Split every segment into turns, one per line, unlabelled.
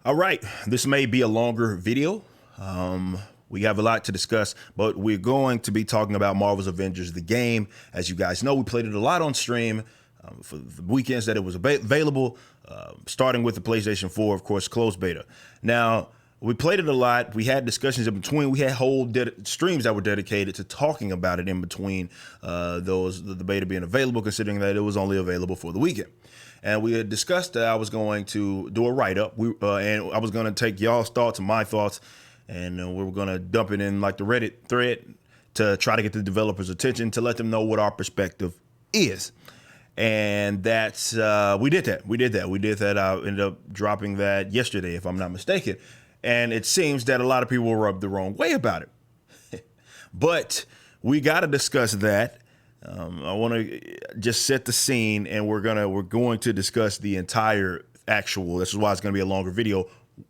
All right, this may be a longer video. We have a lot to discuss, but we're going to be talking about Marvel's Avengers, the game. As you guys know, we played it a lot on stream for the weekends that it was available, starting with the PlayStation 4, of course, closed beta. Now, we played it a lot. We had discussions in between. We had whole streams that were dedicated to talking about it in between the beta being available, considering that it was only available for the weekend. And we had discussed that I was going to do a write-up, and I was going to take y'all's thoughts and my thoughts, and we were going to dump it in like the Reddit thread to try to get the developers' attention, to let them know what our perspective is. And that's we did that. I ended up dropping that yesterday, if I'm not mistaken. And it seems that a lot of people were rubbed the wrong way about it. But we got to discuss that. I want to just set the scene, and we're going to discuss the entire actual. This is why it's going to be a longer video,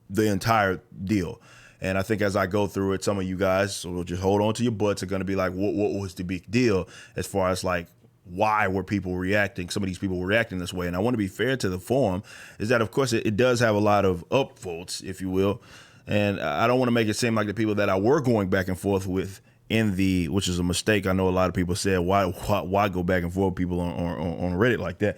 the entire deal. And I think as I go through it, some of you guys will just hold on to your butts, are going to be like, what was the big deal as far as like, why were people reacting? Some of these people were reacting this way. And I want to be fair to the forum, is that, of course, it does have a lot of upvotes, if you will. And I don't want to make it seem like the people that I were going back and forth with which is a mistake. I know a lot of people said, why go back and forth with people on Reddit like that?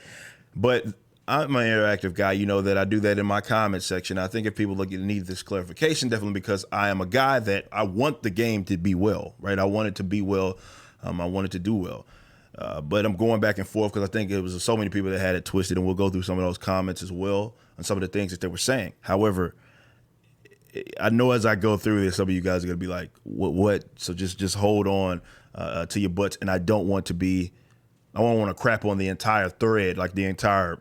But I'm an interactive guy. You know that I do that in my comment section. I think if people need this clarification, definitely because I am a guy that I want the game to be well, right? I want it to be well. I want it to do well. But I'm going back and forth because I think it was so many people that had it twisted, and we'll go through some of those comments as well and some of the things that they were saying. However, I know as I go through this, some of you guys are going to be like, what? So just hold on to your butts. And I don't want to crap on the entire thread, like the entire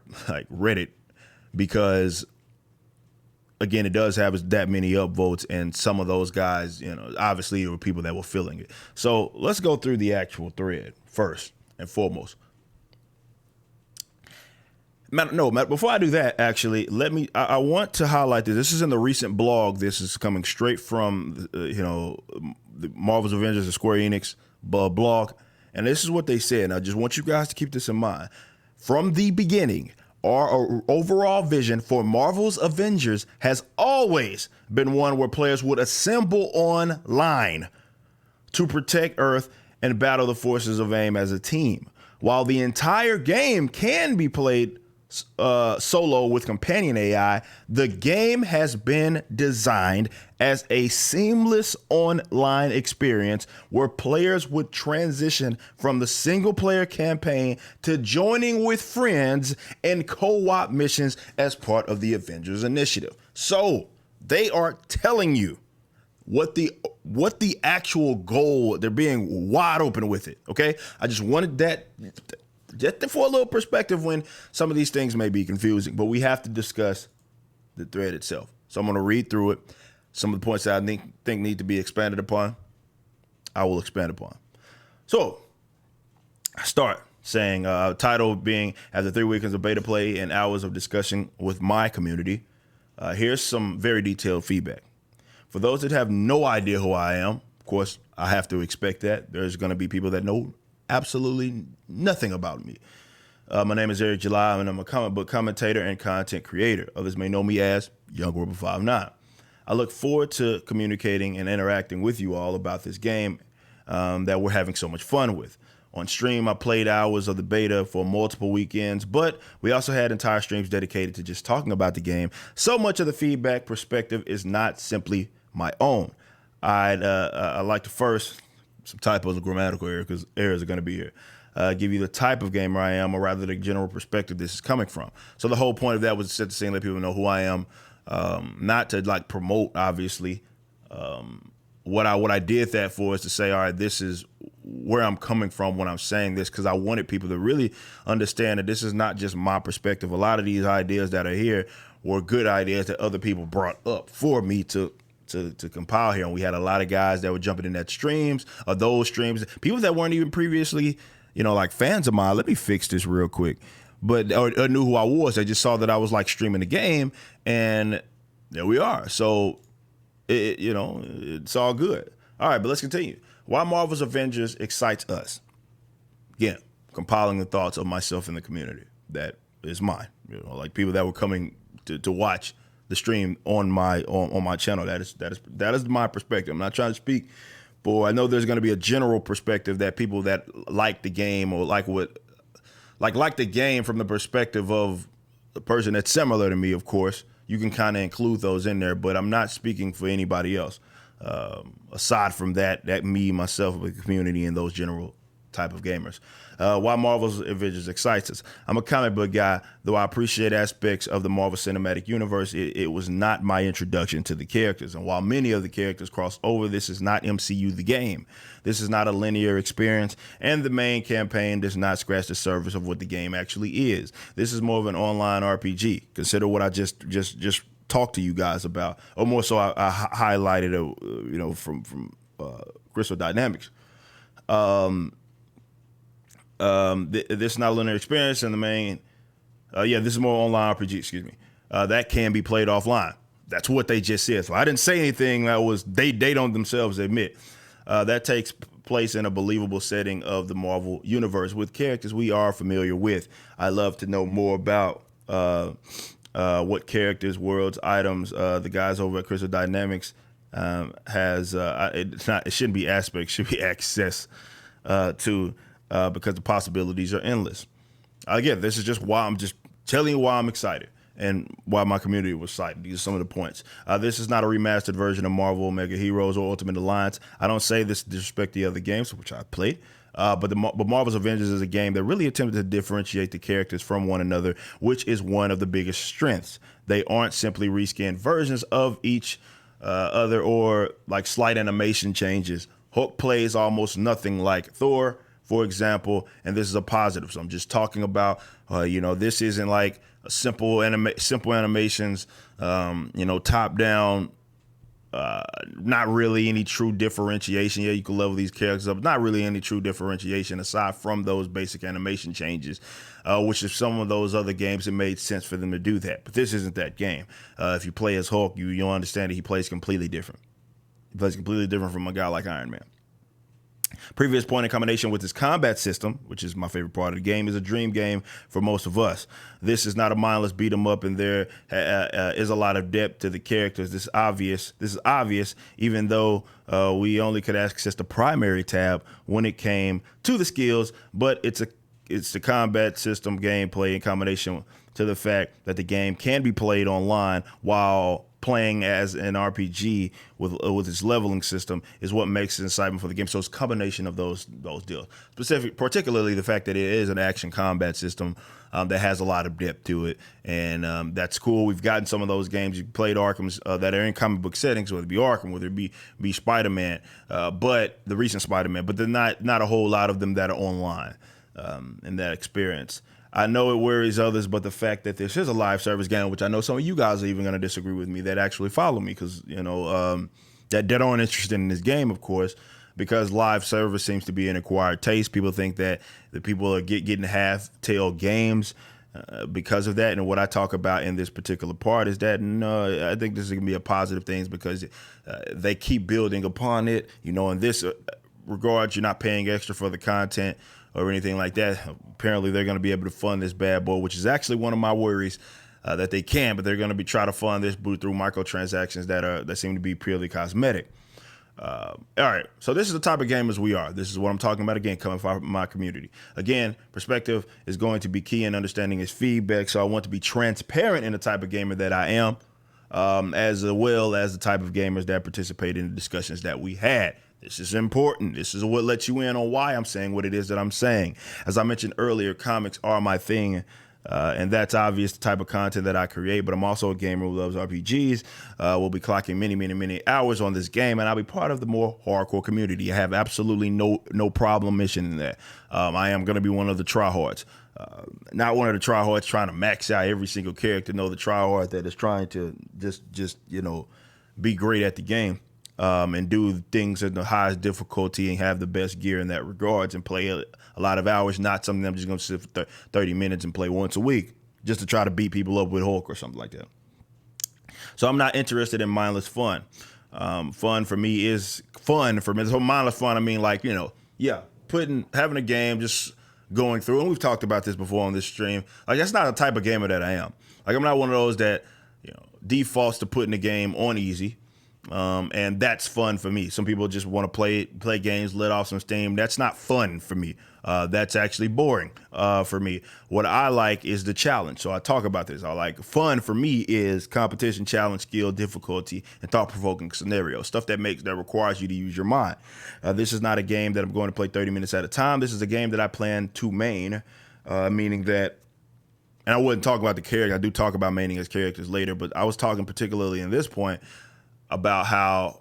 Reddit, because again, it does have that many upvotes, and some of those guys, obviously there were people that were feeling it. So let's go through the actual thread first and foremost. Before I do that, actually, I want to highlight this. This is in the recent blog. This is coming straight from, the Marvel's Avengers and Square Enix blog. And this is what they said. And I just want you guys to keep this in mind. From the beginning, our overall vision for Marvel's Avengers has always been one where players would assemble online to protect Earth and battle the forces of AIM as a team. While the entire game can be played solo with companion AI, the game has been designed as a seamless online experience where players would transition from the single player campaign to joining with friends in co-op missions as part of the Avengers initiative. So they are telling you what the actual goal. They're being wide open with it. Okay, I just wanted that just for a little perspective when some of these things may be confusing, but we have to discuss the thread itself. So I'm going to read through it. Some of the points that I think need to be expanded upon, I will expand upon. So I start saying, title being, after 3 weekends of beta play and hours of discussion with my community, here's some very detailed feedback. For those that have no idea who I am, of course, I have to expect that. There's going to be people that know absolutely nothing about me. My name is Eric July, and I'm a comic book commentator and content creator. Others may know me as Young Rebel 59. I look forward to communicating and interacting with you all about this game that we're having so much fun with. On stream, I played hours of the beta for multiple weekends, but we also had entire streams dedicated to just talking about the game. So much of the feedback perspective is not simply my own. I'd like to first, some typos and grammatical errors are going to be here, give you the type of gamer I am, or rather the general perspective this is coming from. So the whole point of that was to set the scene, let people know who I am, not to promote, obviously. What I did that for is to say, all right, this is where I'm coming from when I'm saying this, because I wanted people to really understand that this is not just my perspective. A lot of these ideas that are here were good ideas that other people brought up for me to compile here. And we had a lot of guys that were jumping in that streams, or those streams, people that weren't even previously, fans of mine. Let me fix this real quick. But or knew who I was. They just saw that I was streaming the game, and there we are. So it's all good. All right, but let's continue. Why Marvel's Avengers excites us. Again, compiling the thoughts of myself and the community that is mine. People that were coming to watch the stream on my channel. That is my perspective. I'm not trying to speak for. I know there's going to be a general perspective that people that like the game or like the game from the perspective of the person that's similar to me. Of course, you can kind of include those in there, but I'm not speaking for anybody else. Aside from that me, myself, the community, and those general type of gamers. Why Marvel's Avengers excites us. I'm a comic book guy, though I appreciate aspects of the Marvel Cinematic Universe. It was not my introduction to the characters. And while many of the characters cross over, this is not MCU the game. This is not a linear experience, and the main campaign does not scratch the surface of what the game actually is. This is more of an online RPG. Consider what I just talked to you guys about, or more so I highlighted, from Crystal Dynamics. This is not a linear experience, and the main, this is more online RPG. Excuse me. That can be played offline. That's what they just said. So I didn't say anything that was they don't themselves admit. That takes place in a believable setting of the Marvel universe with characters we are familiar with. I love to know more about what characters, worlds, items the guys over at Crystal Dynamics has. It shouldn't be aspects, should be access to. Because the possibilities are endless. Again, this is just why I'm just telling you why I'm excited and why my community was excited. These are some of the points. This is not a remastered version of Marvel Mega Heroes or Ultimate Alliance. I don't say this to disrespect the other games, which I played. But Marvel's Avengers is a game that really attempted to differentiate the characters from one another, which is one of the biggest strengths. They aren't simply reskinned versions of each other or like slight animation changes. Hulk plays almost nothing like Thor, for example, and this is a positive. So I'm just talking about, this isn't like a simple animations, top down, not really any true differentiation. Yeah, you can level these characters up. Not really any true differentiation aside from those basic animation changes, which is some of those other games, it made sense for them to do that. But this isn't that game. If you play as Hulk, you'll understand that he plays completely different. He plays completely different from a guy like Iron Man. Previous point in combination with his combat system, which is my favorite part of the game, is a dream game for most of us. This is not a mindless beat 'em up, and there is a lot of depth to the characters. This is obvious, even though we only could access the primary tab when it came to the skills. But it's the combat system gameplay in combination to the fact that the game can be played online while playing as an RPG with its leveling system is what makes it excitement for the game. So it's a combination of those deals. Particularly the fact that it is an action combat system that has a lot of depth to it, and that's cool. We've gotten some of those games. You played Arkham's that are in comic book settings, whether it be Arkham, whether it be Spider-Man, but the recent Spider-Man, but there's not a whole lot of them that are online in that experience. I know it worries others, but the fact that this is a live service game, which I know some of you guys are even going to disagree with me, that actually follow me because, that aren't interested in this game, of course, because live service seems to be an acquired taste. People think that the people are getting half-tailed games because of that. And what I talk about in this particular part is that, no, I think this is going to be a positive thing because they keep building upon it. In this regard, you're not paying extra for the content or anything like that. Apparently, they're going to be able to fund this bad boy, which is actually one of my worries that they can, but they're going to try to fund this through microtransactions that seem to be purely cosmetic. All right, so this is the type of gamers we are. This is what I'm talking about, again, coming from my community. Again, perspective is going to be key in understanding his feedback, so I want to be transparent in the type of gamer that I am, as well as the type of gamers that participate in the discussions that we had. This is important. This is what lets you in on why I'm saying what it is that I'm saying. As I mentioned earlier, comics are my thing, and that's obvious, the type of content that I create, but I'm also a gamer who loves RPGs. We'll be clocking many, many, many hours on this game, and I'll be part of the more hardcore community. I have absolutely no problem mentioning that. I am going to be one of the tryhards. Not one of the tryhards trying to max out every single character. No, the tryhard that is trying to just be great at the game. And do things at the highest difficulty and have the best gear in that regards and play a lot of hours, not something I'm just going to sit for 30 minutes and play once a week just to try to beat people up with Hulk or something like that. So I'm not interested in mindless fun. Fun for me is fun for me. So mindless fun, I mean having a game, just going through, and we've talked about this before on this stream. Like, that's not the type of gamer that I am. Like, I'm not one of those that defaults to putting the game on easy. And that's fun for me. Some people just want to play games, let off some steam. That's not fun for me. That's actually boring for me. What I like is the challenge. So I talk about this. I like fun for me is competition, challenge, skill, difficulty, and thought-provoking scenarios. Stuff that requires you to use your mind. This is not a game that I'm going to play 30 minutes at a time. This is a game that I plan to main, meaning that. And I wouldn't talk about the character. I do talk about maining as characters later, but I was talking particularly in this point about how,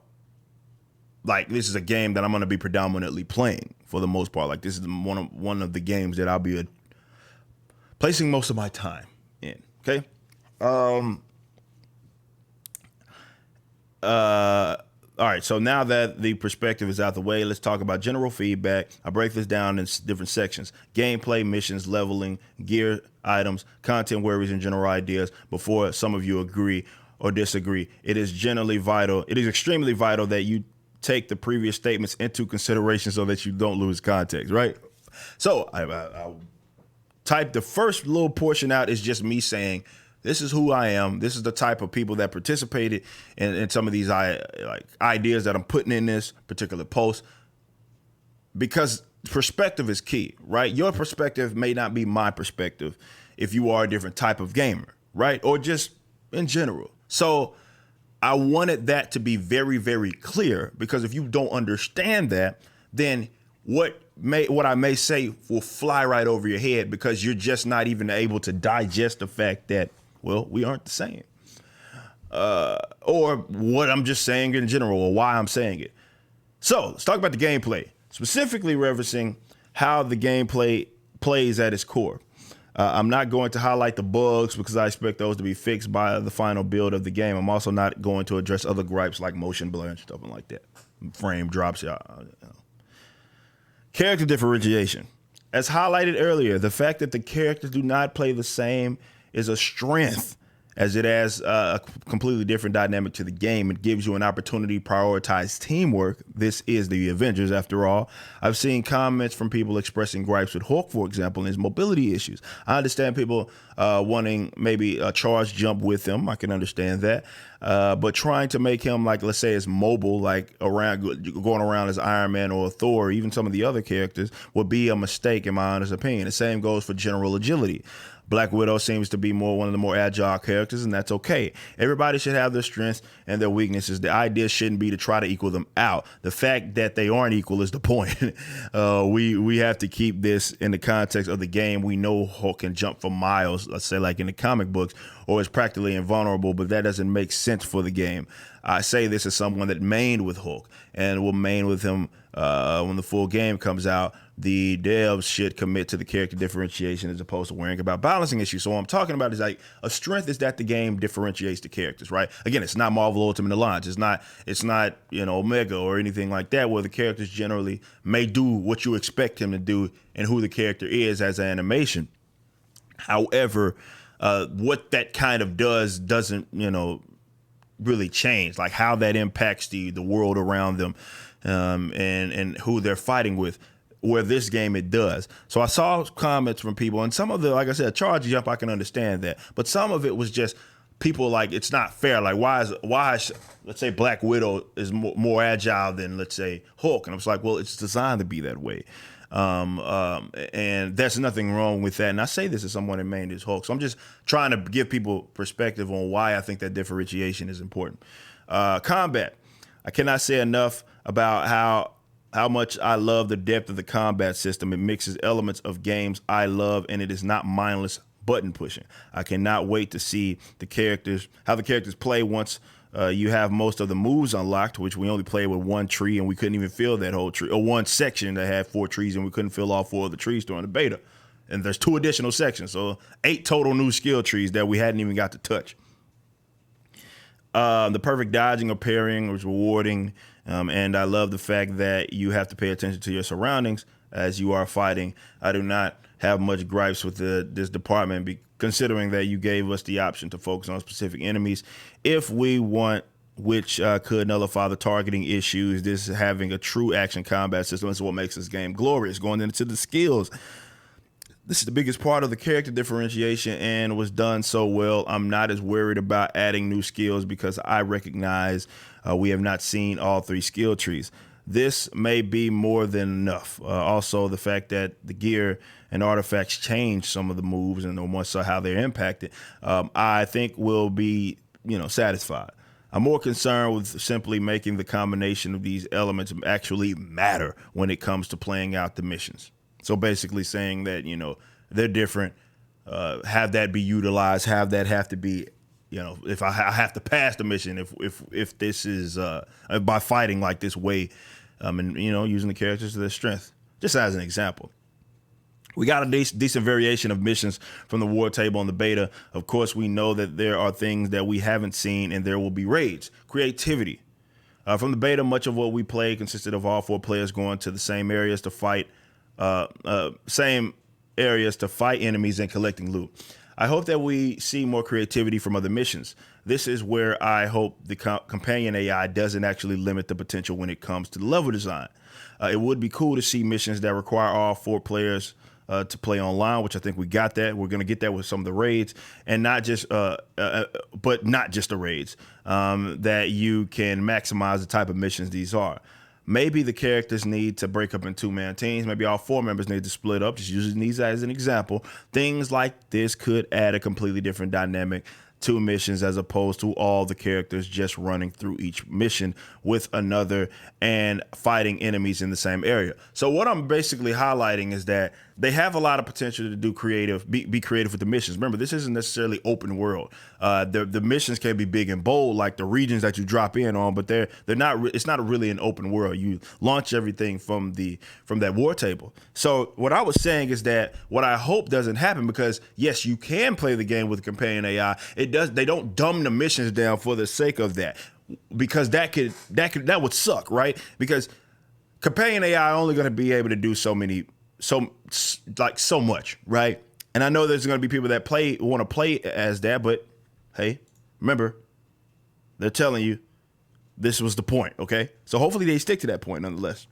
like, this is a game that I'm going to be predominantly playing for the most part. Like, this is one of the games that I'll be placing most of my time in. Okay. All right, so now that the perspective is out the way, let's talk about general feedback. I break this down in different sections: gameplay, missions, leveling, gear, items, content worries, and general ideas. Before some of you agree or disagree, it is extremely vital that you take the previous statements into consideration so that you don't lose context, right? So I'll type the first little portion out is just me saying, this is who I am. This is the type of people that participated in some of these ideas that I'm putting in this particular post, because perspective is key, right? Your perspective may not be my perspective if you are a different type of gamer, right? Or just in general. So I wanted that to be very, very clear, because if you don't understand that, then what I may say will fly right over your head, because you're just not even able to digest the fact that, well, we aren't the same. Or what I'm just saying in general, or why I'm saying it. So let's talk about the gameplay, specifically referencing how the gameplay plays at its core. I'm not going to highlight the bugs because I expect those to be fixed by the final build of the game. I'm also not going to address other gripes like motion blur and stuff like that. Frame drops. Character differentiation. As highlighted earlier, the fact that the characters do not play the same is a strength, as it adds a completely different dynamic to the game. It gives you an opportunity to prioritize teamwork. This is the Avengers, after all. I've seen comments from people expressing gripes with Hulk, for example, and his mobility issues. I understand people wanting maybe a charge jump with him. I can understand that. But trying to make him, like, let's say, as mobile, like going around as Iron Man or Thor, or even some of the other characters, would be a mistake, in my honest opinion. The same goes for general agility. Black Widow seems to be one of the more agile characters, and that's okay. Everybody should have their strengths and their weaknesses. The idea shouldn't be to try to equal them out. The fact that they aren't equal is the point. We have to keep this in the context of the game. We know Hulk can jump for miles, let's say like in the comic books, or is practically invulnerable, but that doesn't make sense for the game. I say this as someone that mained with Hulk and will main with him when the full game comes out. The devs should commit to the character differentiation as opposed to worrying about balancing issues. So what I'm talking about is, like, a strength is that the game differentiates the characters, right? Again, it's not Marvel Ultimate Alliance. It's not Omega or anything like that, where the characters generally may do what you expect him to do and who the character is as an animation. However, what that kind of doesn't really change, like how that impacts the world around them, and who they're fighting with. Where this game, it does. So I saw comments from people, and some of the, like I said, charge jump, I can understand that, but some of it was just people like, it's not fair. Like, why is let's say Black Widow is more agile than, let's say, Hulk, and I was like, well, it's designed to be that way. And there's nothing wrong with that. And I say this as someone that mained as Hulk. So I'm just trying to give people perspective on why I think that differentiation is important. Combat. I cannot say enough about how much I love the depth of the combat system. It mixes elements of games I love, and it is not mindless button pushing. I cannot wait to see how the characters play once you have most of the moves unlocked, which we only played with one tree, and we couldn't even fill that whole tree, or one section that had 4 trees, and we couldn't fill all 4 of the trees during the beta. And there's 2 additional sections, so 8 total new skill trees that we hadn't even got to touch. The perfect dodging or parrying was rewarding, and I love the fact that you have to pay attention to your surroundings as you are fighting. I do not have much gripes with this department, considering that you gave us the option to focus on specific enemies if we want, which could nullify the targeting issues. This having a true action combat system is what makes this game glorious. Going into the skills, This is the biggest part of the character differentiation and was done so well. I'm not as worried about adding new skills because I recognize we have not seen all 3 skill trees. This may be more than enough. Also, the fact that the gear and artifacts change some of the moves and more so how they're impacted, I think will be, satisfied. I'm more concerned with simply making the combination of these elements actually matter when it comes to playing out the missions. So basically saying that, they're different, have that be utilized, have that have to be, if I have to pass the mission, if this is by fighting like this way, and, using the characters to their strength, just as an example. We got a decent variation of missions from the war table and the beta. Of course, we know that there are things that we haven't seen and there will be raids. Creativity. From the beta, much of what we played consisted of all 4 players going to the same areas to fight enemies and collecting loot. I hope that we see more creativity from other missions. This is where I hope the companion AI doesn't actually limit the potential when it comes to the level design. It would be cool to see missions that require all 4 players to play online, which I think we got that. We're going to get that with some of the raids, and not just the raids, that you can maximize the type of missions these are. Maybe the characters need to break up in 2-man teams. Maybe all 4 members need to split up, just using these as an example. Things like this could add a completely different dynamic to missions as opposed to all the characters just running through each mission with another and fighting enemies in the same area. So what I'm basically highlighting is that they have a lot of potential to do be creative with the missions. Remember, this isn't necessarily open world. The missions can be big and bold, like the regions that you drop in on, but they're not. It's not really an open world. You launch everything from that war table. So what I was saying is that what I hope doesn't happen, because yes, you can play the game with companion AI. They don't dumb the missions down for the sake of that, because that would suck, right? Because companion AI only going to be able to do so much, right? And I know there's going to be people that want to play as that, but hey, remember, they're telling you this was the point, okay? So hopefully they stick to that point nonetheless.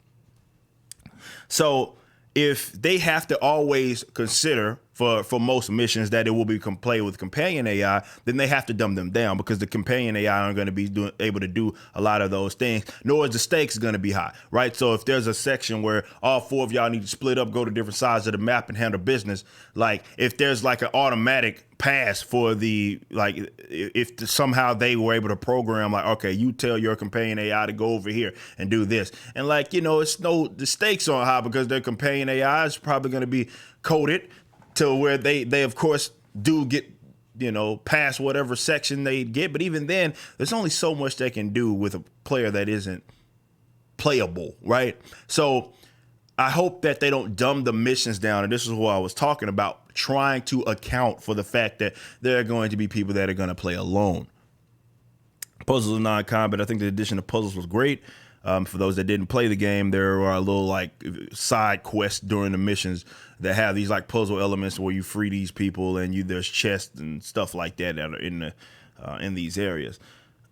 So if they have to always consider for most missions that it will be play with companion AI, then they have to dumb them down, because the companion AI aren't going to be able to do a lot of those things, nor is the stakes going to be high, right? So if there's a section where all 4 of y'all need to split up, go to different sides of the map and handle business, like if there's like an automatic pass for if somehow they were able to program like, okay, you tell your companion AI to go over here and do this, and the stakes aren't high because their companion AI is probably going to be coded to where they of course do get past whatever section they get, but even then there's only so much they can do with a player that isn't playable, right? So I hope that they don't dumb the missions down, and this is what I was talking about, trying to account for the fact that there are going to be people that are going to play alone. Puzzles are non-combat. I think the addition of puzzles was great. For those that didn't play the game, there are little side quests during the missions that have these puzzle elements where you free these people, and there's chests and stuff like that are in these areas.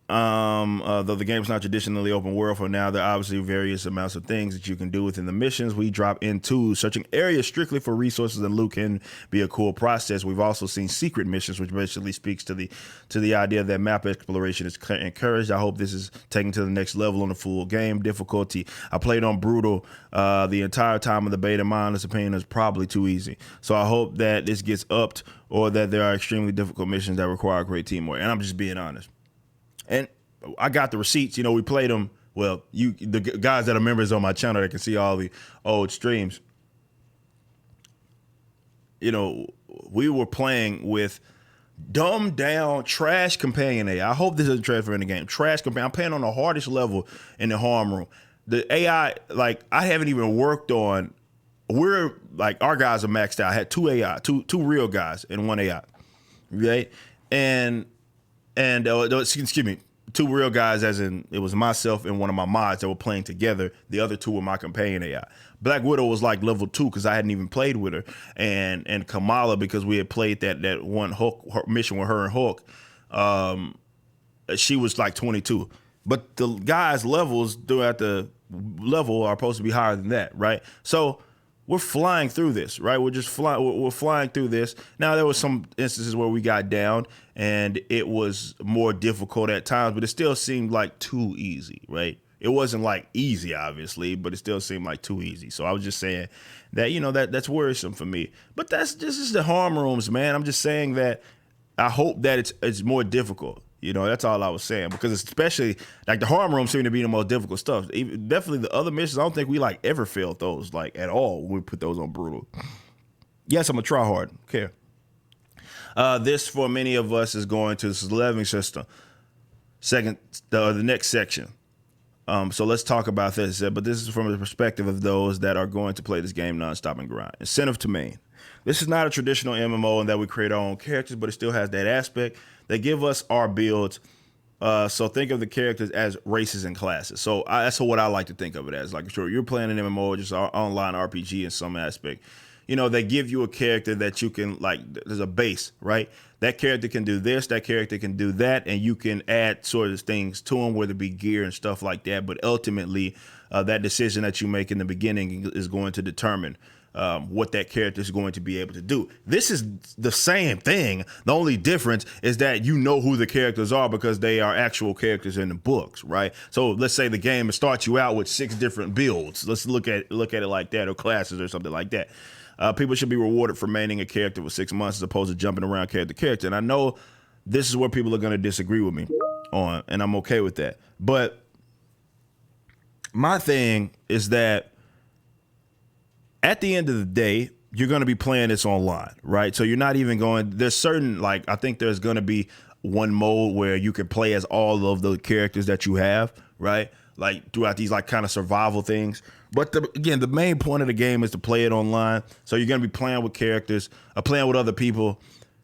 Though the game's not traditionally open world for now, there are obviously various amounts of things that you can do within the missions. We drop into searching areas strictly for resources, and loot can be a cool process. We've also seen secret missions, which basically speaks to the idea that map exploration is encouraged. I hope this is taken to the next level on the full game difficulty. I played on brutal the entire time of the beta. My honest opinion is probably too easy. So I hope that this gets upped, or that there are extremely difficult missions that require great teamwork. And I'm just being honest. And I got the receipts. We played them. Well, the guys that are members on my channel that can see all the old streams. We were playing with dumbed down trash companion AI. I hope this doesn't transfer in the game. Trash companion. I'm playing on the hardest level in the harm room. The AI, I haven't even worked on. We're our guys are maxed out. I had 2 AI, two real guys and 1 AI, right? And excuse me, 2 real guys, as in it was myself and one of my mods that were playing together. The other 2 were my companion AI. Black Widow was level 2 because I hadn't even played with her, and Kamala, because we had played that one Hulk mission with her and Hulk. She was 22, but the guys' levels throughout the level are supposed to be higher than that, right? So we're flying through this, right? We're just flying. We're flying through this. Now, there was some instances where we got down and it was more difficult at times, but it still seemed like too easy, right? It wasn't like easy, obviously, but it still seemed like too easy. So I was just saying that, that's worrisome for me. But that's just the harm rooms, man. I'm just saying that I hope that it's more difficult. That's all I was saying, because especially like the harm room seem to be the most difficult stuff. Definitely the other missions, I don't think we like ever failed those like at all when we put those on brutal. Yes, I'm a try hard. Okay. This for many of us is going to the living system. The next section. So let's talk about this. But this is from the perspective of those that are going to play this game nonstop and grind. Incentive to main. This is not a traditional MMO in that we create our own characters, but it still has that aspect. They give us our builds. So think of the characters as races and classes. So that's what I like to think of it as. Like, sure, you're playing an MMO, just an online RPG in some aspect. They give you a character that you can, like, there's a base, right? That character can do this, that character can do that, and you can add sort of things to them, whether it be gear and stuff like that. But ultimately, that decision that you make in the beginning is going to determine what that character is going to be able to do. This is the same thing. The only difference is that you know who the characters are because they are actual characters in the books, right? So let's say the game starts you out with 6 different builds. Let's look at it like that, or classes or something like that. People should be rewarded for maintaining a character for 6 months as opposed to jumping around character to character. And I know this is where people are going to disagree with me on, and I'm okay with that. But my thing is that at the end of the day, you're going to be playing this online, right? So you're not even there's certain, like, I think there's going to be one mode where you can play as all of the characters that you have, right? Like throughout these like kind of survival things. But again, the main point of the game is to play it online. So you're going to be playing with characters, playing with other people,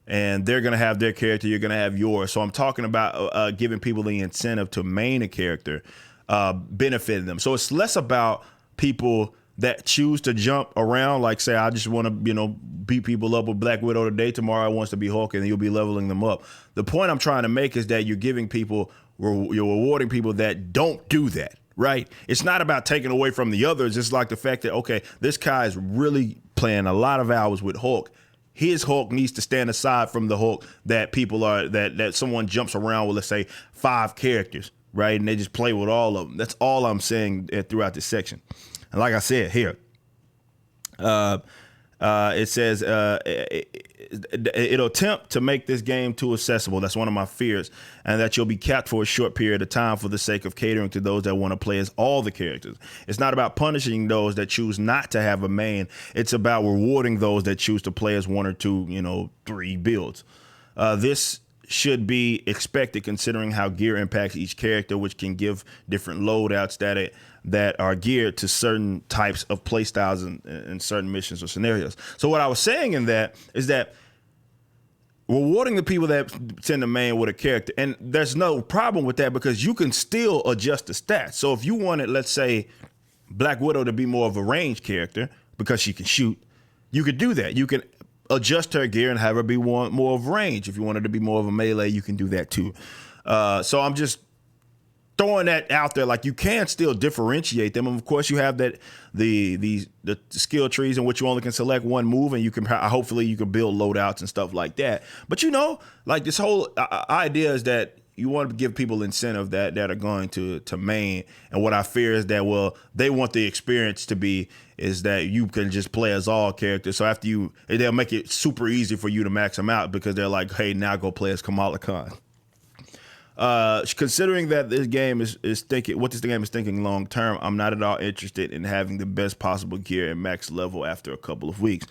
and they're going to have their character. You're going to have yours. So I'm talking about giving people the incentive to main a character, benefiting them. So it's less about people that choose to jump around, like say, I just want to, beat people up with Black Widow today. Tomorrow I wants to be Hulk, and you'll be leveling them up. The point I'm trying to make is that you're giving people, you're rewarding people that don't do that, right? It's not about taking away from the others. It's like the fact that, okay, this guy is really playing a lot of hours with Hulk. His Hulk needs to stand aside from the Hulk that people are, that someone jumps around with, let's say, 5 characters, right? And they just play with all of them. That's all I'm saying throughout this section. And like I said here, it says it'll attempt to make this game too accessible. That's one of my fears, and that you'll be capped for a short period of time for the sake of catering to those that want to play as all the characters. It's not about punishing those that choose not to have a main. It's about rewarding those that choose to play as 1 or 2, 3 builds. This should be expected considering how gear impacts each character, which can give different loadouts that are geared to certain types of play styles and certain missions or scenarios. So what I was saying in that is that rewarding the people that send the main with a character, and there's no problem with that because you can still adjust the stats. So if you wanted, let's say, Black Widow to be more of a ranged character because she can shoot, you could do that. You can adjust her gear and have her be more of range. If you wanted to be more of a melee, you can do that too. So I'm just throwing that out there, like you can still differentiate them. And of course, you have that the skill trees in which you only can select one move, and you can hopefully you can build loadouts and stuff like that. But like this whole idea is that you want to give people incentive that are going to main. And what I fear is that, they want the experience to be is that you can just play as all characters. So after they'll make it super easy for you to max them out because they're like, hey, now go play as Kamala Khan. Considering that this game is thinking what this game is thinking long term, I'm not at all interested in having the best possible gear and max level after a couple of weeks.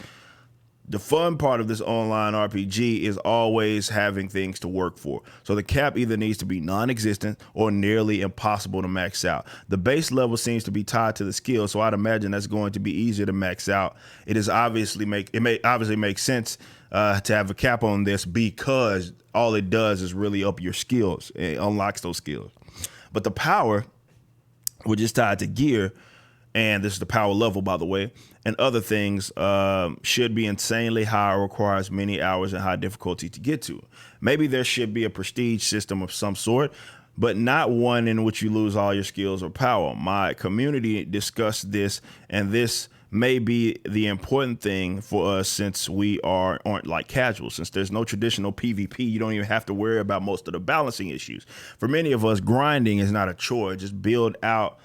The fun part of this online RPG is always having things to work for. So the cap either needs to be non-existent or nearly impossible to max out. The base level seems to be tied to the skill, so I'd imagine that's going to be easier to max out. It may obviously make sense to have a cap on this because all it does is really up your skills. It unlocks those skills. But the power, which is tied to gear, and this is the power level, by the way, and other things should be insanely high or requires many hours and high difficulty to get to. Maybe there should be a prestige system of some sort, but not one in which you lose all your skills or power. My community discussed this, and this may be the important thing for us, since we aren't like casual. Since there's no traditional PvP, you don't even have to worry about most of the balancing issues. For many of us, grinding is not a chore. Just build out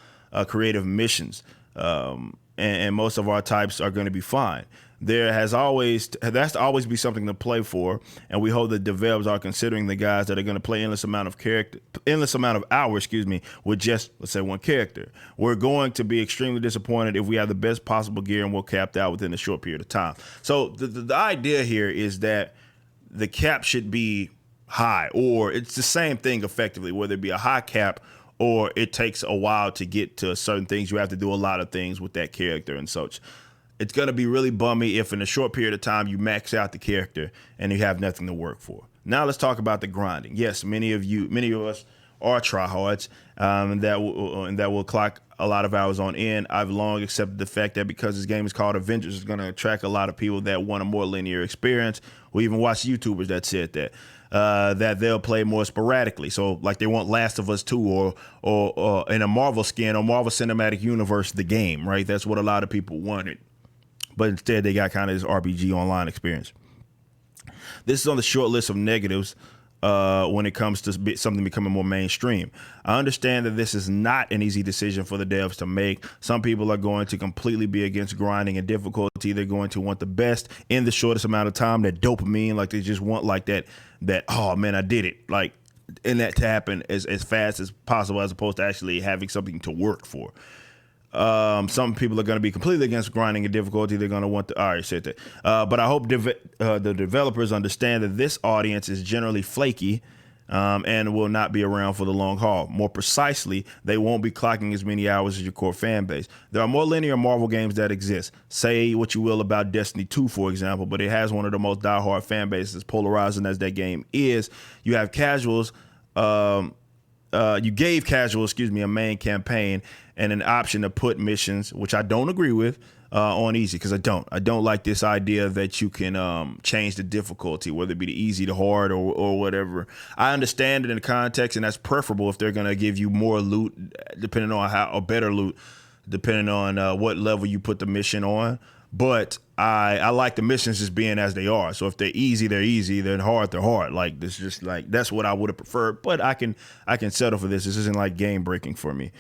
creative missions, and most of our types are going to be fine. That's to always be something to play for, and we hope that developers are considering the guys that are going to play endless amount of hours, with just, let's say, one character. We're going to be extremely disappointed if we have the best possible gear and we're capped out within a short period of time. So the idea here is that the cap should be high, or it's the same thing effectively, whether it be a high cap or it takes a while to get to certain things. You have to do a lot of things with that character and such. It's going to be really bummy if in a short period of time you max out the character and you have nothing to work for. Now let's talk about the grinding. Yes, many of us are tryhards, and that will clock a lot of hours on end. I've long accepted the fact that because this game is called Avengers, it's going to attract a lot of people that want a more linear experience. We even watch YouTubers that said that they'll play more sporadically. So like they want Last of Us 2 or in a Marvel skin or Marvel Cinematic Universe, the game, right? That's what a lot of people wanted. But instead, they got kind of this RPG online experience. This is on the short list of negatives when it comes to something becoming more mainstream. I understand that this is not an easy decision for the devs to make. Some people are going to completely be against grinding and difficulty. They're going to want the best in the shortest amount of time, that dopamine, like they just want like that, oh man, I did it. Like, and that to happen as fast as possible, as opposed to actually having something to work for. Some people are going to be completely against grinding and difficulty. They're going to want I already said that. But I hope the developers understand that this audience is generally flaky and will not be around for the long haul. More precisely, they won't be clocking as many hours as your core fan base. There are more linear Marvel games that exist. Say what you will about Destiny 2, for example, but it has one of the most diehard fan bases, polarizing as that game is. You have casuals. You gave casuals, a main campaign and an option to put missions, which I don't agree with, on easy, because I don't like this idea that you can change the difficulty, whether it be the easy to hard or whatever. I understand it in the context, and that's preferable if they're going to give you more loot, depending on or better loot, depending on what level you put the mission on. But I like the missions just being as they are. So if they're easy, they're easy. They're hard, they're hard. Like this, just like that's what I would have preferred. But I can settle for this. This isn't like game breaking for me.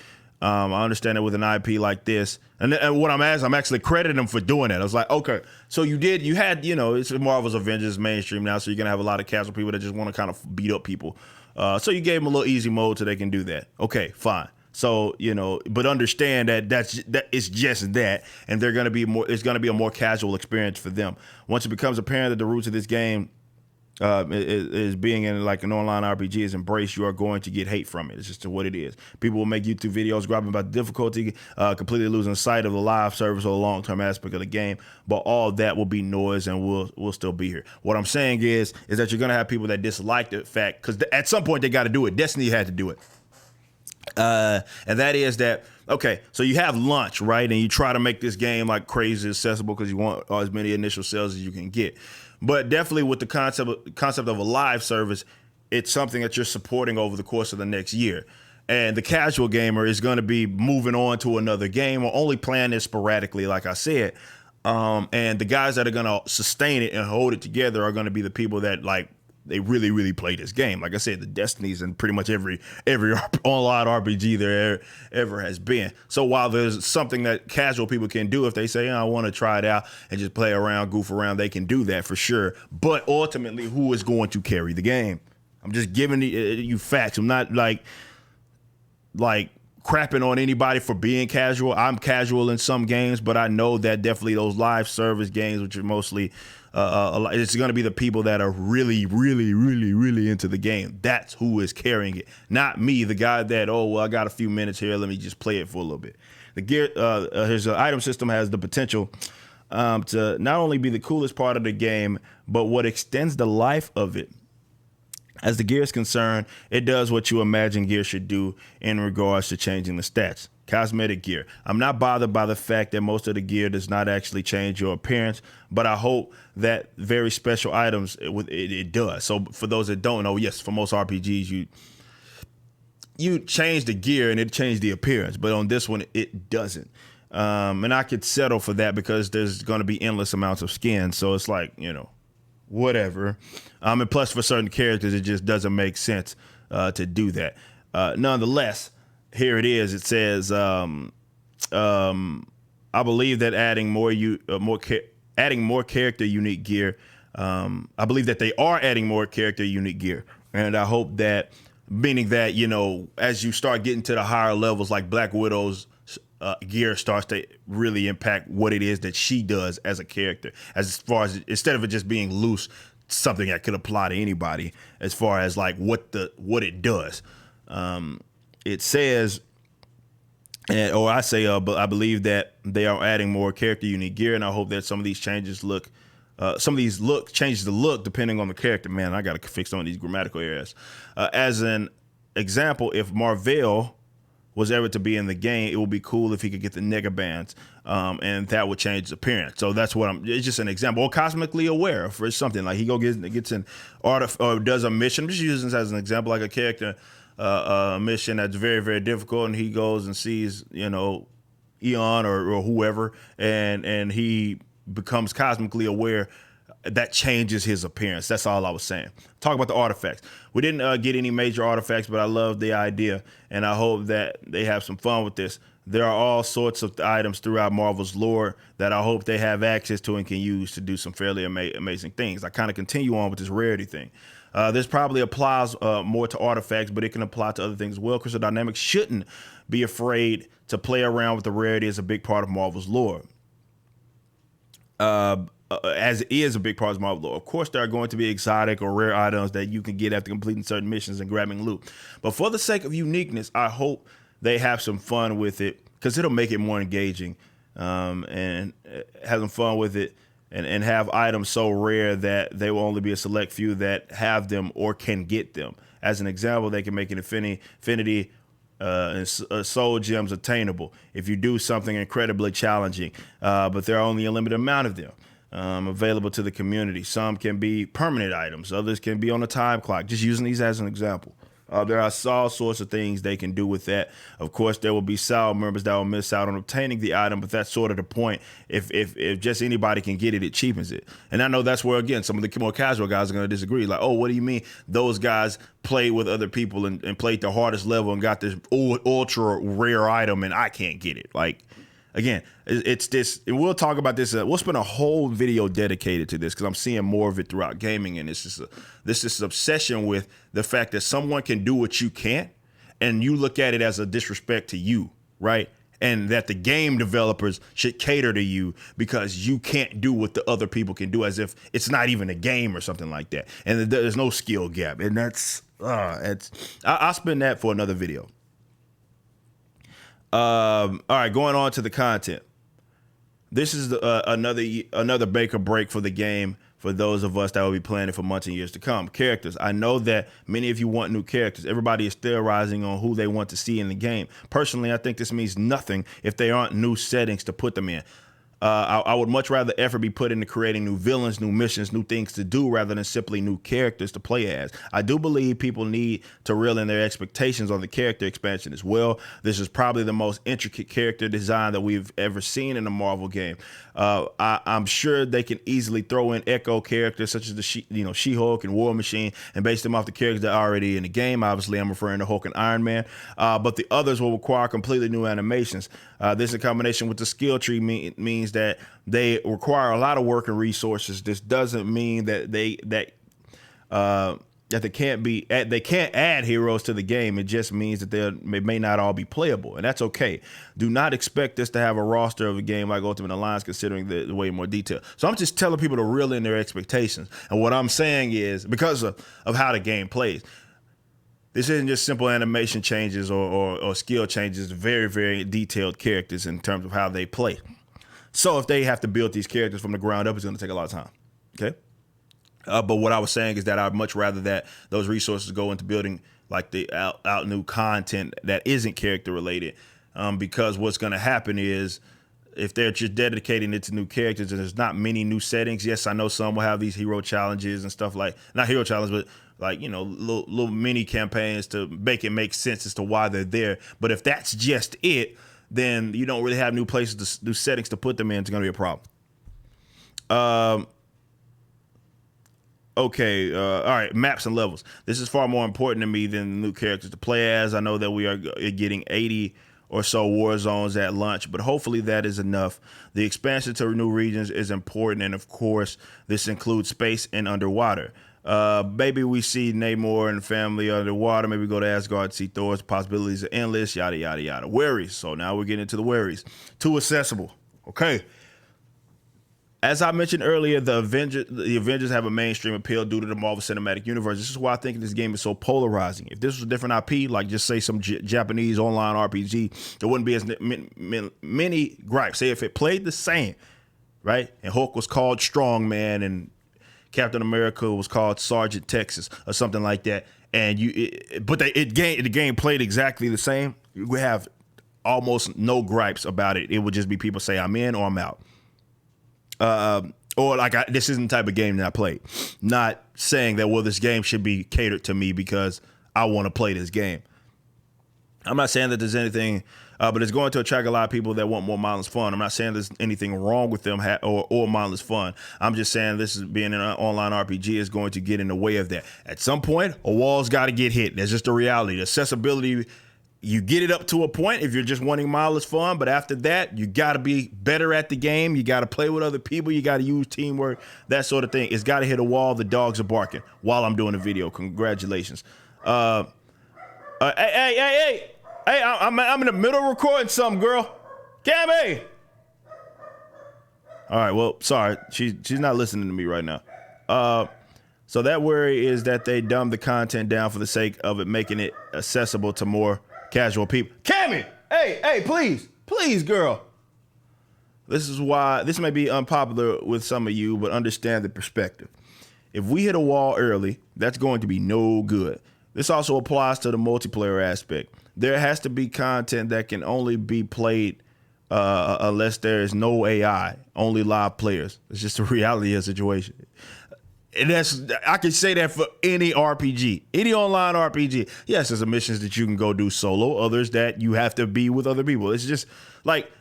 I understand that with an IP like this, and what I'm actually crediting them for doing that. I was like, okay, so you had, it's Marvel's Avengers mainstream now, so you're gonna have a lot of casual people that just want to kind of beat up people. So you gave them a little easy mode so they can do that. Okay, fine. So, but understand that it's just that, and it's going to be a more casual experience for them. Once it becomes apparent that the roots of this game is being in like an online RPG is embraced, you are going to get hate from it. It's just what it is. People will make YouTube videos grabbing about the difficulty, completely losing sight of the live service or the long-term aspect of the game. But all of that will be noise, and we'll still be here. What I'm saying is that you're going to have people that dislike the fact, because at some point they got to do it. Destiny had to do it. And that is that, okay, so you have launch, right? And you try to make this game like crazy accessible because you want as many initial sales as you can get. But definitely with the concept of a live service, it's something that you're supporting over the course of the next year. And the casual gamer is going to be moving on to another game or only playing this sporadically, like I said. And the guys that are going to sustain it and hold it together are going to be the people that like, they really, really play this game. Like I said, the Destinies and pretty much every online RPG there ever has been. So while there's something that casual people can do, if they say, I want to try it out and just play around, goof around, they can do that for sure. But ultimately, who is going to carry the game? I'm just giving you facts. I'm not like crapping on anybody for being casual. I'm casual in some games, but I know that definitely those live service games, which are mostly it's going to be the people that are really, really, really, really into the game. That's who is carrying it, not me, the guy that, I got a few minutes here, let me just play it for a little bit. The gear, his item system has the potential to not only be the coolest part of the game, but what extends the life of it. As the gear is concerned, it does what you imagine gear should do in regards to changing the stats. Cosmetic gear. I'm not bothered by the fact that most of the gear does not actually change your appearance, but I hope that very special items, it does. So for those that don't know, yes, for most RPGs, you change the gear and it changes the appearance, but on this one, it doesn't. And I could settle for that because there's going to be endless amounts of skin. So it's like, whatever. And plus, for certain characters, it just doesn't make sense to do that. Nonetheless, here it is. It says, I believe that adding more character unique gear. I believe that they are adding more character unique gear, and I hope that, meaning that as you start getting to the higher levels, like Black Widow's gear starts to really impact what it is that she does as a character, as far as instead of it just being loose, something that could apply to anybody, as far as like what it does. It says, but I believe that they are adding more character unique gear, and I hope that some of these changes changes the look depending on the character. Man, I got to fix some of these grammatical errors. As an example, if Marvel was ever to be in the game, it would be cool if he could get the nigga bands, and that would change his appearance. So that's what it's just an example. Or cosmically aware for something like he gets an art or does a mission. I'm just using this as an example, like a character a mission that's very, very difficult, and he goes and sees Eon or whoever, and he becomes cosmically aware. That changes his appearance. That's all I was saying. Talk about the artifacts. We didn't get any major artifacts, but I love the idea, and I hope that they have some fun with this. There are all sorts of items throughout Marvel's lore that I hope they have access to and can use to do some fairly amazing things. I kind of continue on with this rarity thing. This probably applies more to artifacts, but it can apply to other things as well. Crystal Dynamics shouldn't be afraid to play around with the rarity as a big part of Marvel's lore. As it is a big part of Marvel lore. Of course, there are going to be exotic or rare items that you can get after completing certain missions and grabbing loot. But for the sake of uniqueness, I hope they have some fun with it, because it'll make it more engaging, and have some fun with it, and have items so rare that they will only be a select few that have them or can get them. As an example, they can make an affinity and soul gems attainable if you do something incredibly challenging, but there are only a limited amount of them available to the community. Some can be permanent items, others can be on a time clock. Just using these as an example. There are all sorts of things they can do with that. Of course, there will be SAL members that will miss out on obtaining the item, but that's sort of the point. If just anybody can get it, it cheapens it. And I know that's where, again, some of the more casual guys are going to disagree. Like, oh, what do you mean those guys played with other people and played the hardest level and got this ultra rare item and I can't get it? Like, again, it's this, and we'll talk about this. We'll spend a whole video dedicated to this because I'm seeing more of it throughout gaming, and it's just this obsession with the fact that someone can do what you can't, and you look at it as a disrespect to you, right? And that the game developers should cater to you because you can't do what the other people can do, as if it's not even a game or something like that. And there's no skill gap, and I'll spend that for another video. All right, going on to the content. This is another make or break for the game for those of us that will be playing it for months and years to come. Characters. I know that many of you want new characters. Everybody is theorizing on who they want to see in the game. Personally, I think this means nothing if they aren't new settings to put them in. I would much rather effort be put into creating new villains, new missions, new things to do, rather than simply new characters to play as. I do believe people need to reel in their expectations on the character expansion as well. This is probably the most intricate character design that we've ever seen in a Marvel game. I'm sure they can easily throw in Echo characters such as the She-Hulk and War Machine and base them off the characters that are already in the game. Obviously, I'm referring to Hulk and Iron Man, but the others will require completely new animations. This in combination with the skill tree means that they require a lot of work and resources. This doesn't mean that they can't add heroes to the game. It just means that they may not all be playable, and that's okay. Do not expect us to have a roster of a game like Ultimate Alliance, considering the way more detail. So I'm just telling people to reel in their expectations. And what I'm saying is, because of how the game plays, this isn't just simple animation changes or skill changes. Very, very detailed characters in terms of how they play. So if they have to build these characters from the ground up, it's going to take a lot of time. Okay. But what I was saying is that I'd much rather that those resources go into building like the out new content that isn't character related, because what's going to happen is if they're just dedicating it to new characters and there's not many new settings. Yes, I know some will have these hero challenges and stuff, like not hero challenges, but like, little mini campaigns to make it make sense as to why they're there. But if that's just it, then you don't really have new places new settings to put them in. It's going to be a problem. Okay, all right, maps and levels. This is far more important to me than the new characters to play as. I know that we are getting 80 or so war zones at launch, but hopefully that is enough. The expansion to new regions is important, and of course, this includes space and underwater. Maybe we see Namor and family underwater. Maybe go to Asgard, see Thor's possibilities are endless, yada, yada, yada. Worries. So now we're getting into the worries. Too accessible. Okay. As I mentioned earlier, the Avengers have a mainstream appeal due to the Marvel Cinematic Universe. This is why I think this game is so polarizing. If this was a different IP, like just say some Japanese online RPG, there wouldn't be as many gripes. Say if it played the same, right? And Hulk was called Strong Man and Captain America was called Sergeant Texas or something like that, and the game played exactly the same, you would have almost no gripes about it. It would just be people say I'm in or I'm out. Or like this isn't the type of game that I played. Not saying that, well, this game should be catered to me because I want to play this game. I'm not saying that there's anything, but it's going to attract a lot of people that want more mindless fun. I'm not saying there's anything wrong with them or mindless fun. I'm just saying this is being an online RPG is going to get in the way of that. At some point, a wall's got to get hit. That's just the reality. The accessibility, you get it up to a point if you're just wanting mindless fun, but after that, you got to be better at the game. You got to play with other people. You got to use teamwork, that sort of thing. It's got to hit a wall. The dogs are barking while I'm doing the video. Congratulations. Hey, I'm in the middle of recording something, girl. Cammy! All right, well, sorry. She's not listening to me right now. So that worry is that they dumb the content down for the sake of it, making it accessible to more casual people. Cammy! Hey, please, girl. This is why this may be unpopular with some of you, but understand the perspective. If we hit a wall early, that's going to be no good. This also applies to the multiplayer aspect. There has to be content that can only be played unless there is no AI, only live players. It's just the reality of the situation. And I can say that for any RPG, any online RPG. Yes, there's missions that you can go do solo, others that you have to be with other people. It's just like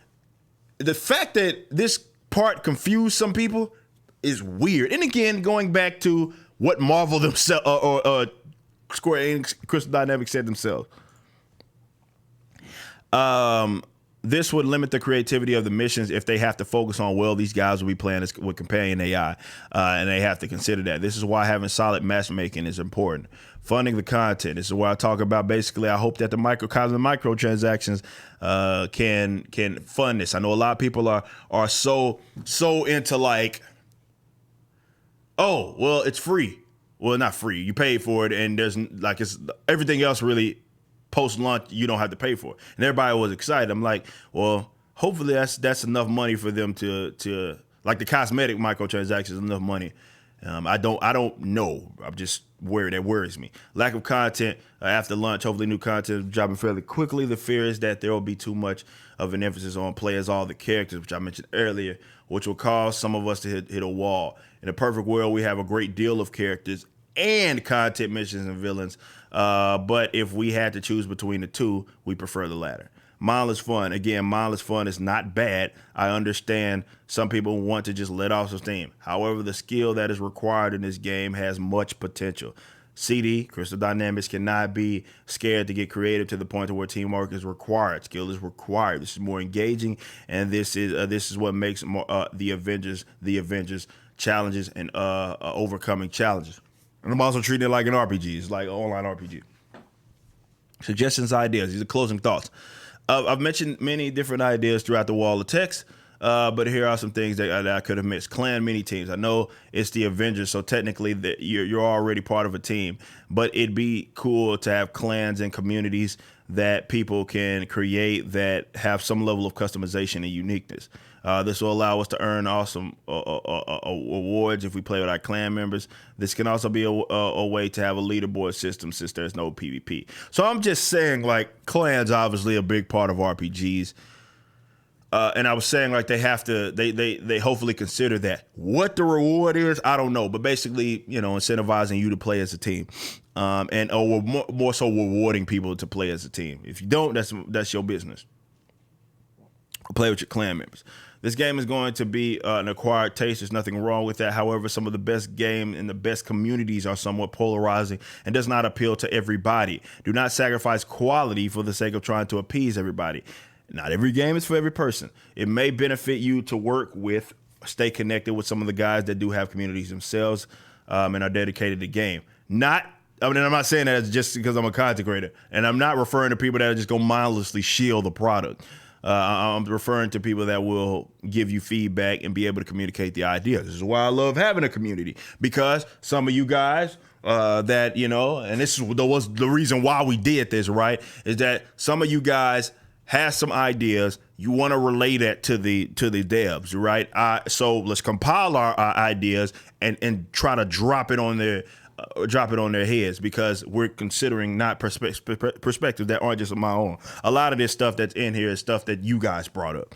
the fact that this part confused some people is weird. And again, going back to what Marvel themselves or Square Enix, Crystal Dynamics said themselves. This would limit the creativity of the missions if they have to focus on, well, these guys will be playing this with companion AI, and they have to consider that. This is why having solid matchmaking is important. Funding the content. This is why I talk about basically I hope that the microtransactions can fund this. I know a lot of people are so into like, oh, well, it's free. Well, not free. You pay for it, and there's like it's everything else really post-launch, you don't have to pay for it. And everybody was excited. I'm like, well, hopefully that's enough money for them to like the cosmetic microtransactions, enough money. I don't know. I'm just worried. That worries me. Lack of content after launch. Hopefully new content is dropping fairly quickly. The fear is that there will be too much of an emphasis on play as all the characters, which I mentioned earlier, which will cause some of us to hit a wall. In a perfect world, we have a great deal of characters and content missions and villains. But if we had to choose between the two, we prefer the latter. Mindless fun. Again, mindless fun is not bad. I understand some people want to just let off some steam. However, the skill that is required in this game has much potential. CD, Crystal Dynamics, cannot be scared to get creative to the point to where teamwork is required. Skill is required. This is more engaging, and this is what makes the Avengers challenges and overcoming challenges. And I'm also treating it like an RPG. It's like an online RPG. Suggestions, ideas. These are closing thoughts. I've mentioned many different ideas throughout the wall of text, but here are some things that I could have missed. Clan mini teams. I know it's the Avengers, so technically you're already part of a team, but it'd be cool to have clans and communities that people can create that have some level of customization and uniqueness. This will allow us to earn awesome awards if we play with our clan members. This can also be a way to have a leaderboard system since there's no PvP. So I'm just saying, like, clans obviously a big part of RPGs. And I was saying, like, they have to, they hopefully consider that. What the reward is, I don't know. But basically, incentivizing you to play as a team. Or more so rewarding people to play as a team. If you don't, that's your business. Play with your clan members. This game is going to be an acquired taste. There's nothing wrong with that. However, some of the best game and the best communities are somewhat polarizing and does not appeal to everybody. Do not sacrifice quality for the sake of trying to appease everybody. Not every game is for every person. It may benefit you to work with, stay connected with some of the guys that do have communities themselves and are dedicated to game. I'm not saying that just because I'm a content creator, and I'm not referring to people that are just going to mindlessly shield the product. I'm referring to people that will give you feedback and be able to communicate the ideas. This is why I love having a community, because some of you guys that, and this was the reason why we did this, right, is that some of you guys have some ideas. You want to relay that to the devs, right? So let's compile our ideas and try to drop it on their heads, because we're considering not perspectives that aren't just my own. A lot of this stuff that's in here is stuff that you guys brought up.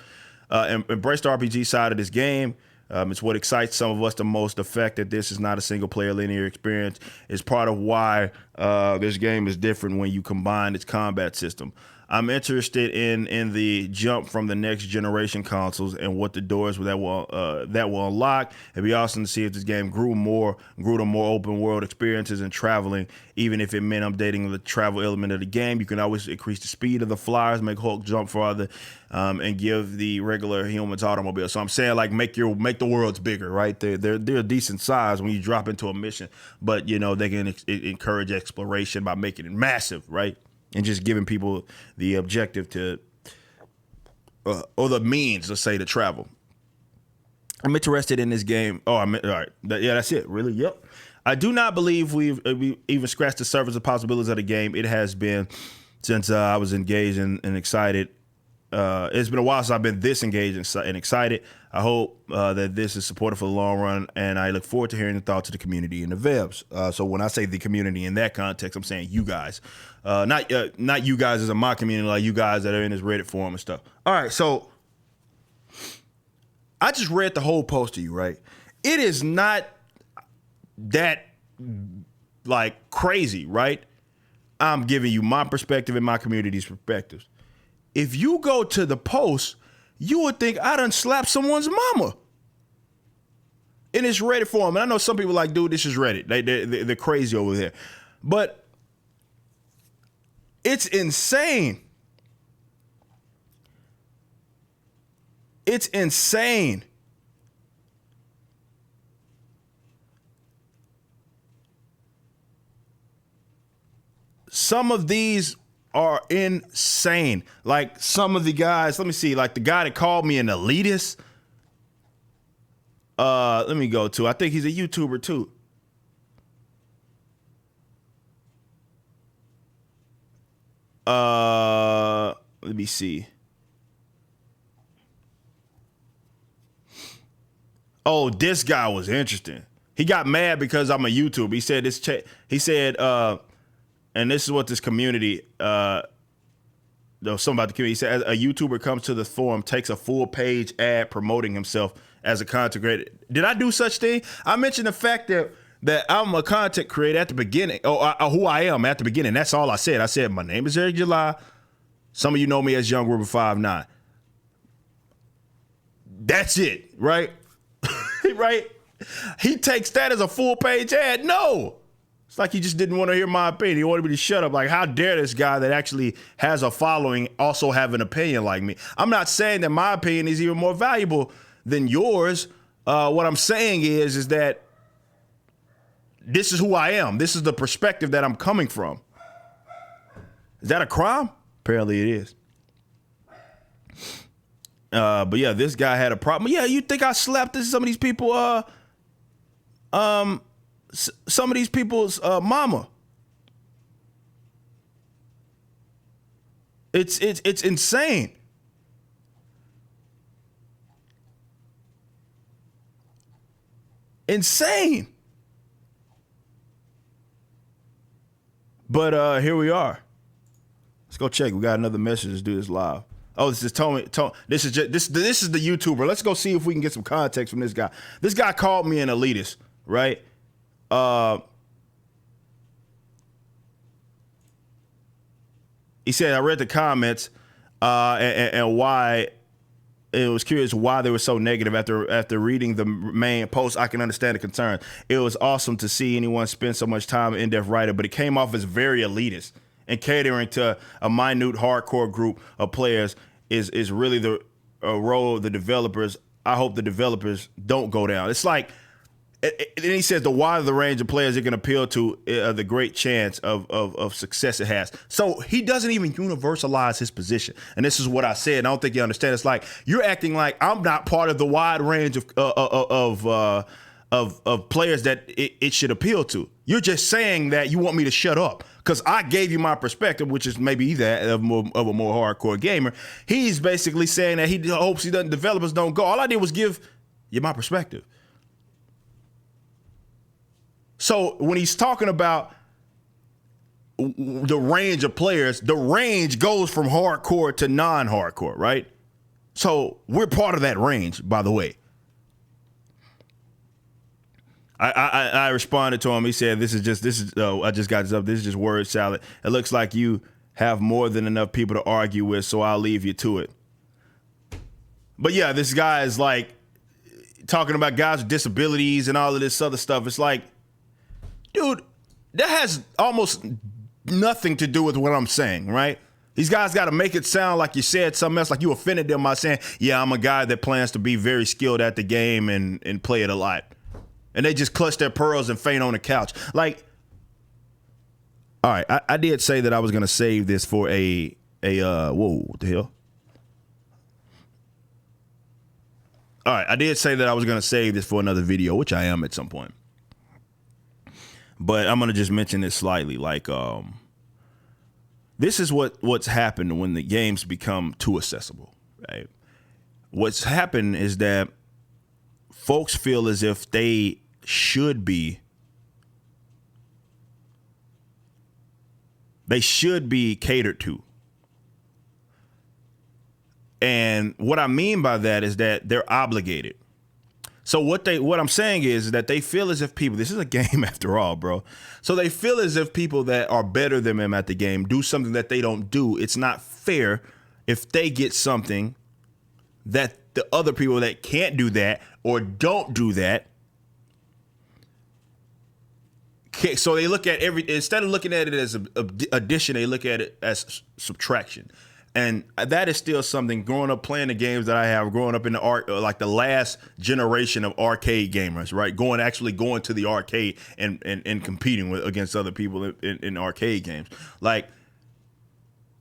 Embrace the RPG side of this game. It's what excites some of us the most. The fact that this is not a single player linear experience is part of why this game is different when you combine its combat system. I'm interested in the jump from the next generation consoles and what the doors that will unlock. It'd be awesome to see if this game grew to more open world experiences and traveling. Even if it meant updating the travel element of the game, you can always increase the speed of the flyers, make Hulk jump farther, and give the regular humans automobiles. So I'm saying, like, make the worlds bigger, right? They're a decent size when you drop into a mission, but they can encourage exploration by making it massive, right? And just giving people the objective to, or the means, let's say, to travel. I'm interested in this game. All right. Yeah, that's it. Really? Yep. I do not believe we've even scratched the surface of possibilities of the game. It has been since I was engaged and excited. It's been a while since I've been this engaged and excited. I hope that this is supportive for the long run, and I look forward to hearing the thoughts of the community and the devs. So when I say the community in that context, I'm saying you guys, not you guys as a my community, like you guys that are in this Reddit forum and stuff. All right, so I just read the whole post to you, right? It is not that like crazy, right? I'm giving you my perspective and my community's perspectives. If you go to the post, you would think I done slapped someone's mama. In this Reddit forum, and I know some people like, dude, this is Reddit. They're crazy over there. But it's insane. It's insane. Some of these are insane. Like some of the guys, let me see, like the guy that called me an elitist. Let me go to, I think he's a YouTuber too. Let me see. Oh, this guy was interesting. He got mad because I'm a YouTuber. He said this. He said, and this is what this community. Something about the community. He said, a YouTuber comes to the forum, takes a full page ad promoting himself as a content creator. Did I do such thing? I mentioned the fact that I'm a content creator at the beginning, or who I am at the beginning. That's all I said. I said my name is Eric July. Some of you know me as Young River 59. That's it, right? Right? He takes that as a full page ad. No. It's like he just didn't want to hear my opinion. He wanted me to shut up. Like, how dare this guy that actually has a following also have an opinion like me? I'm not saying that my opinion is even more valuable than yours. What I'm saying is that this is who I am. This is the perspective that I'm coming from. Is that a crime? Apparently it is. But yeah, this guy had a problem. Yeah, you think I slapped some of these people, some of these people's mama. It's insane. Insane. But here we are. Let's go check. We got another message. Let's do this live. Oh, this is Tony. This is the YouTuber. Let's go see if we can get some context from this guy. This guy called me an elitist, right? He said, I read the comments and why it was curious why they were so negative after reading the main post. I can understand the concern. It was awesome to see anyone spend so much time in-depth writing, but it came off as very elitist and catering to a minute hardcore group of players is really the role of the developers. I hope the developers don't go down. It's like, and he says the wider the range of players it can appeal to, the great chance of success it has. So he doesn't even universalize his position. And this is what I said, and I don't think you understand. It's like you're acting like I'm not part of the wide range of players that it should appeal to. You're just saying that you want me to shut up because I gave you my perspective, which is maybe that of a more hardcore gamer. He's basically saying that he hopes developers don't go. All I did was give you my perspective. So when he's talking about the range of players, the range goes from hardcore to non-hardcore, right? So we're part of that range, by the way. I responded to him. He said, I just got this up. This is just word salad. It looks like you have more than enough people to argue with, so I'll leave you to it. But yeah, this guy is like talking about guys with disabilities and all of this other stuff. It's like, dude, that has almost nothing to do with what I'm saying, right? These guys got to make it sound like you said something else, like you offended them by saying, yeah, I'm a guy that plans to be very skilled at the game and play it a lot. And they just clutch their pearls and faint on the couch. Like, all right, I did say that I was going to save this for whoa, what the hell? All right, I did say that I was going to save this for another video, which I am at some point. But I'm going to just mention this slightly. Like, this is what's happened when the games become too accessible, right? What's happened is that folks feel as if they should be catered to. And what I mean by that is that they're obligated. So what I'm saying is that they feel as if people, this is a game after all, bro. So they feel as if people that are better than them at the game do something that they don't do. It's not fair if they get something that the other people that can't do that or don't do that. So they look at instead of looking at it as addition, they look at it as subtraction. And that is still something, growing up playing the games that I have, growing up in like the last generation of arcade gamers, right? Actually going to the arcade and competing against other people in arcade games. Like,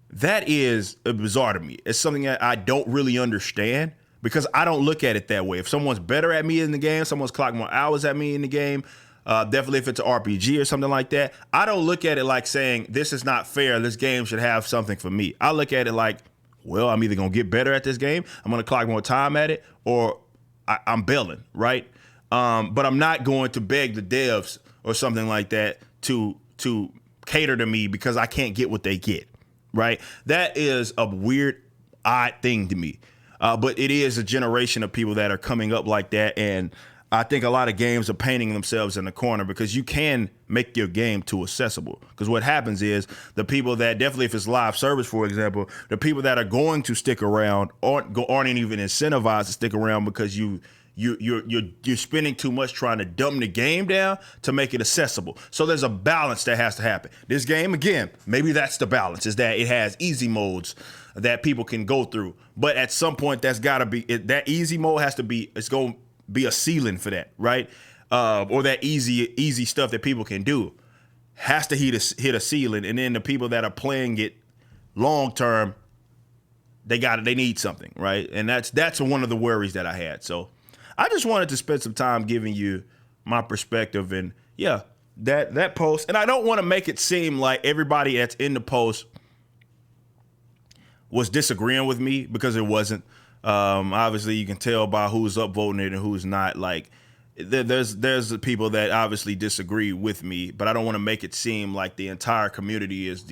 that is bizarre to me. It's something that I don't really understand because I don't look at it that way. If someone's better at me in the game, someone's clocking more hours at me in the game, definitely if it's an RPG or something like that, I don't look at it like saying, this is not fair, this game should have something for me. I look at it like, well, I'm either going to get better at this game, I'm going to clock more time at it, or I'm bailing, right? But I'm not going to beg the devs or something like that to cater to me because I can't get what they get, right? That is a weird, odd thing to me. But it is a generation of people that are coming up like that, and I think a lot of games are painting themselves in the corner because you can make your game too accessible. Because what happens is the people that, definitely if it's live service, for example, the people that are going to stick around aren't even incentivized to stick around because you're spending too much trying to dumb the game down to make it accessible. So there's a balance that has to happen. This game, again, maybe that's the balance, is that it has easy modes that people can go through. But at some point, that's got to be, that easy mode has to be, it's going to be a ceiling for that, right? Or that easy stuff that people can do has to hit a ceiling, and then the people that are playing it long term, they need something, right? And that's one of the worries that I had. So I just wanted to spend some time giving you my perspective, and yeah, that post. And I don't want to make it seem like everybody that's in the post was disagreeing with me, because it wasn't. Obviously, you can tell by who's upvoting it and who's not. Like, there's the people that obviously disagree with me, but I don't want to make it seem like the entire community is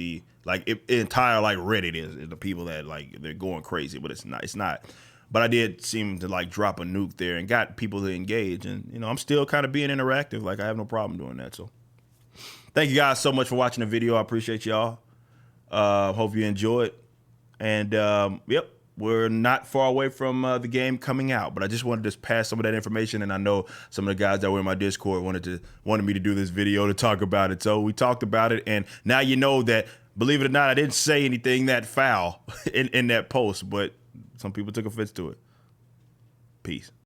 entire like Reddit is the people that like they're going crazy, but it's not. It's not. But I did seem to like drop a nuke there and got people to engage, and I'm still kind of being interactive. Like, I have no problem doing that. So thank you guys so much for watching the video. I appreciate y'all. Hope you enjoy it. And yep. we're not far away from the game coming out. But I just wanted to pass some of that information, and I know some of the guys that were in my Discord wanted me to do this video to talk about it. So we talked about it, and now you know that, believe it or not, I didn't say anything that foul in that post, but some people took offense to it. Peace.